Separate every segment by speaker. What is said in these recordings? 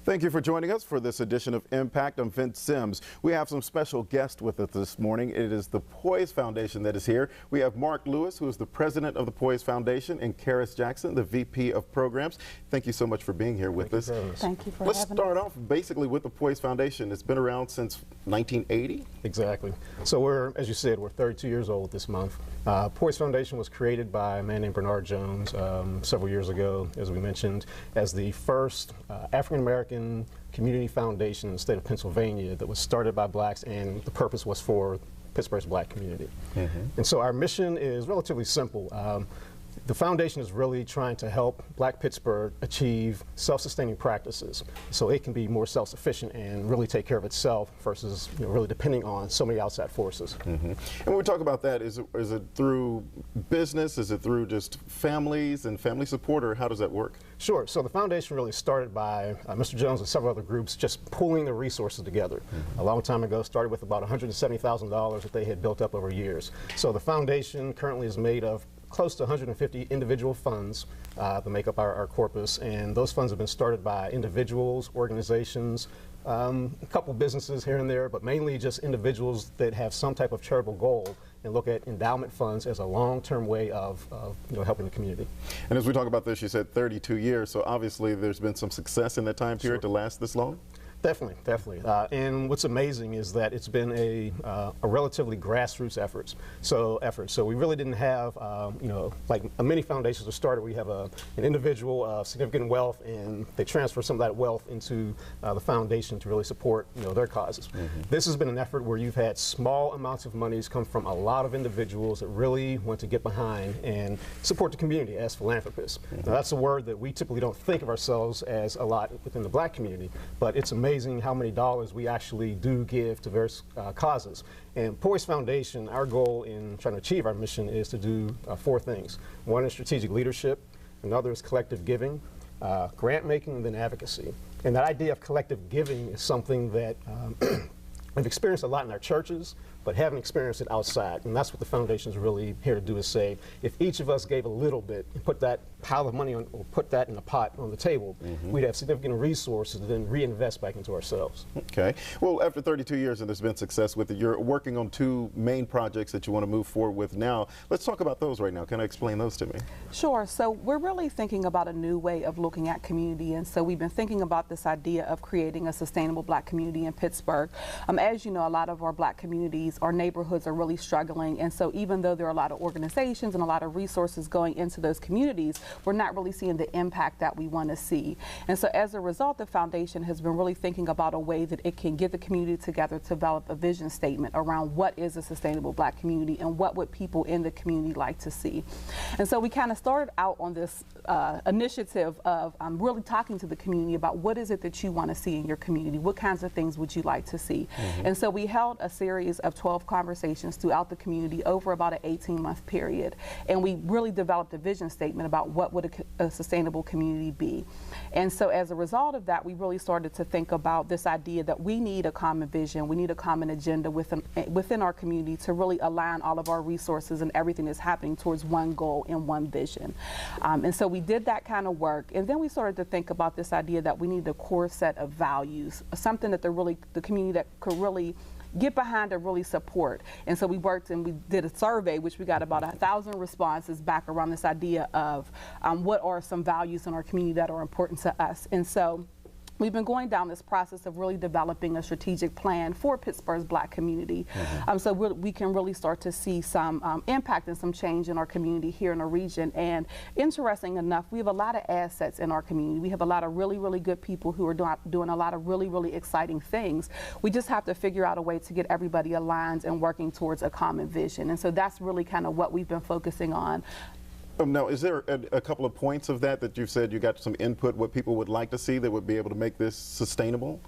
Speaker 1: Thank you for joining us for this edition of Impact. I'm Vince Sims. We have some special guests with us this morning. It is the POISE Foundation that is here. We have Mark Lewis, who is the president of the POISE Foundation, and Karis Jackson, the VP of Programs. Thank you so much for being here with us.
Speaker 2: Thank you for
Speaker 1: Let's
Speaker 2: having
Speaker 1: start
Speaker 2: us.
Speaker 1: off basically with the POISE Foundation. It's been around since 1980.
Speaker 3: Exactly. So we're, as you said, we're 32 years old this month. POISE Foundation was created by a man named Bernard Jones several years ago, as we mentioned, as the first African-American community foundation in the state of Pennsylvania that was started by blacks, and the purpose was for Pittsburgh's black community. And so our mission is relatively simple. The foundation is really trying to help Black Pittsburgh achieve self-sustaining practices so it can be more self-sufficient and really take care of itself versus really depending on so many outside forces.
Speaker 1: And when we talk about that, is it through business? Is it through just families and family support, or how does that work?
Speaker 3: Sure. So the foundation really started by Mr. Jones and several other groups just pooling the resources together. A long time ago, started with about $170,000 that they had built up over years. So the foundation currently is made of close to 150 individual funds that make up our corpus, and those funds have been started by individuals, organizations, a couple businesses here and there, but mainly just individuals that have some type of charitable goal and look at endowment funds as a long-term way of helping the community. And
Speaker 1: as we talk about this, you said 32 years, so obviously there's been some success in that time period to last this long?
Speaker 3: Definitely, definitely. And what's amazing is that it's been a relatively grassroots effort. So we really didn't have, like many foundations are started, we have an individual of significant wealth, and they transfer some of that wealth into the foundation to really support, their causes. This has been an effort where you've had small amounts of monies come from a lot of individuals that really want to get behind and support the community as philanthropists. Now, that's a word that we typically don't think of ourselves as a lot within the black community, but it's amazing how many dollars we actually do give to various causes. And POISE Foundation, our goal in trying to achieve our mission is to do four things. One is strategic leadership, another is collective giving, grant making, and then advocacy. And that idea of collective giving is something that we've experienced a lot in our churches, but haven't experienced it outside. And that's what the foundation is really here to do, is say, if each of us gave a little bit and put that pile of money on, or put that in a pot on the table, we'd have significant resources to then reinvest back into ourselves.
Speaker 1: Okay. Well, after 32 years and there's been success with it, you're working on two main projects that you want to move forward with now. Let's talk about those right now. Can I explain those to me?
Speaker 2: Sure. So we're really thinking about a new way of looking at community, and so we've been thinking about this idea of creating a sustainable black community in Pittsburgh. As you know, a lot of our black communities, our neighborhoods are really struggling, and so even though there are a lot of organizations and a lot of resources going into those communities, we're not really seeing the impact that we want to see. And so as a result, the foundation has been really thinking about a way that it can get the community together to develop a vision statement around what is a sustainable black community and what would people in the community like to see. And so we kind of started out on this initiative of really talking to the community about what is it that you want to see in your community, what kinds of things would you like to see. And so we held a series of 12 conversations throughout the community over about an 18-month period, and we really developed a vision statement about what would a sustainable community be. And so as a result of that, we really started to think about this idea that we need a common vision, we need a common agenda within our community to really align all of our resources and everything that's happening towards one goal and one vision. And so we did that kind of work, and then we started to think about this idea that we need a core set of values, something that the community that could really get behind and really support. And so we worked and we did a survey, which we got about 1,000 responses back around this idea of what are some values in our community that are important to us. And so we've been going down this process of really developing a strategic plan for Pittsburgh's black community. So we can really start to see some impact and some change in our community here in the region. And interesting enough, we have a lot of assets in our community. We have a lot of really, really good people who are doing a lot of really, really exciting things. We just have to figure out a way to get everybody aligned and working towards a common vision. And so that's really kind of what we've been focusing on.
Speaker 1: Now, is there a couple of points of that you've said you got some input, what people would like to see that would be able to make this sustainable?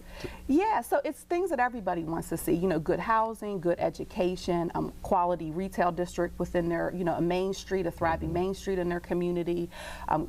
Speaker 2: Yeah, so it's things that everybody wants to see, you know, good housing, good education, quality retail district within their, you know, a main street, a thriving main street in their community.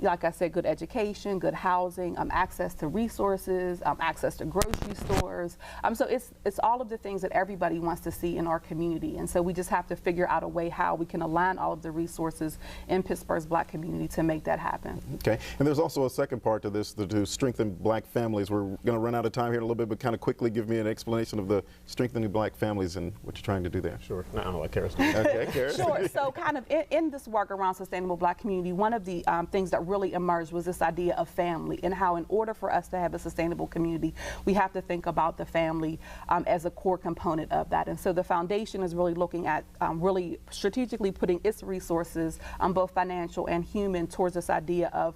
Speaker 2: Like I said, good education, good housing, access to resources, access to grocery stores. So it's all of the things that everybody wants to see in our community. And so we just have to figure out a way how we can align all of the resources in Pittsburgh's Black community to make that happen.
Speaker 1: Okay, and there's also a second part to this, to strengthen Black families. We're going to run out of time here in a little bit, but kind of quickly give me an explanation of the strengthening Black families and what you're trying to do there.
Speaker 3: Sure. No, I don't know what Karis.
Speaker 1: Okay, Karis.
Speaker 2: Sure. So kind of in this work around sustainable Black community, one of the things that really emerged was this idea of family, and how in order for us to have a sustainable community, we have to think about the family as a core component of that. And so the foundation is really looking at really strategically putting its resources, both financial and human, towards this idea of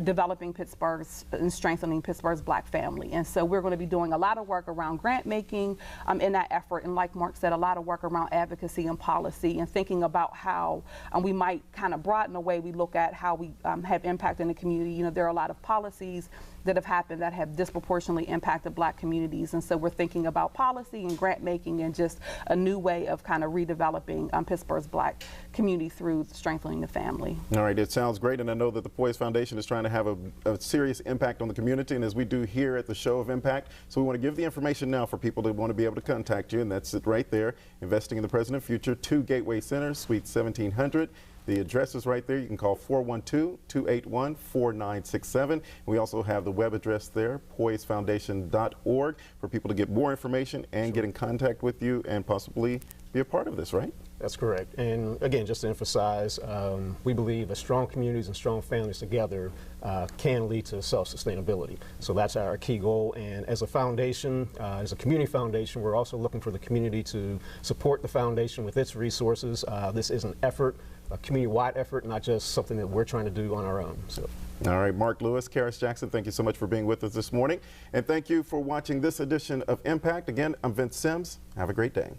Speaker 2: developing Pittsburgh's and strengthening Pittsburgh's Black family. And so we're going to be doing a lot of work around grant making in that effort, and like Mark said, a lot of work around advocacy and policy, and thinking about how we might kind of broaden the way we look at how we have impact in the community. You know, there are a lot of policies that have happened that have disproportionately impacted Black communities, and so we're thinking about policy and grant making and just a new way of kind of redeveloping Pittsburgh's Black community through strengthening the family.
Speaker 1: All right, it sounds great, and I know that the POISE Foundation is trying to have a serious impact on the community, and as we do here at the Show of Impact, so we want to give the information now for people that want to be able to contact you, and that's it right there, Investing in the Present and Future, 2 Gateway Center, Suite 1700. The address is right there. You can call 412-281-4967. We also have the web address there, poisefoundation.org, for people to get more information and get in contact with you and possibly be a part of this, right?
Speaker 3: That's correct. And again, just to emphasize, we believe that strong communities and strong families together can lead to self-sustainability. So that's our key goal. And as a foundation, as a community foundation, we're also looking for the community to support the foundation with its resources. This is an effort, a community-wide effort, not just something that we're trying to do on our own. So.
Speaker 1: All right, Mark Lewis, Karis Jackson, thank you so much for being with us this morning. And thank you for watching this edition of Impact. Again, I'm Vince Sims. Have a great day.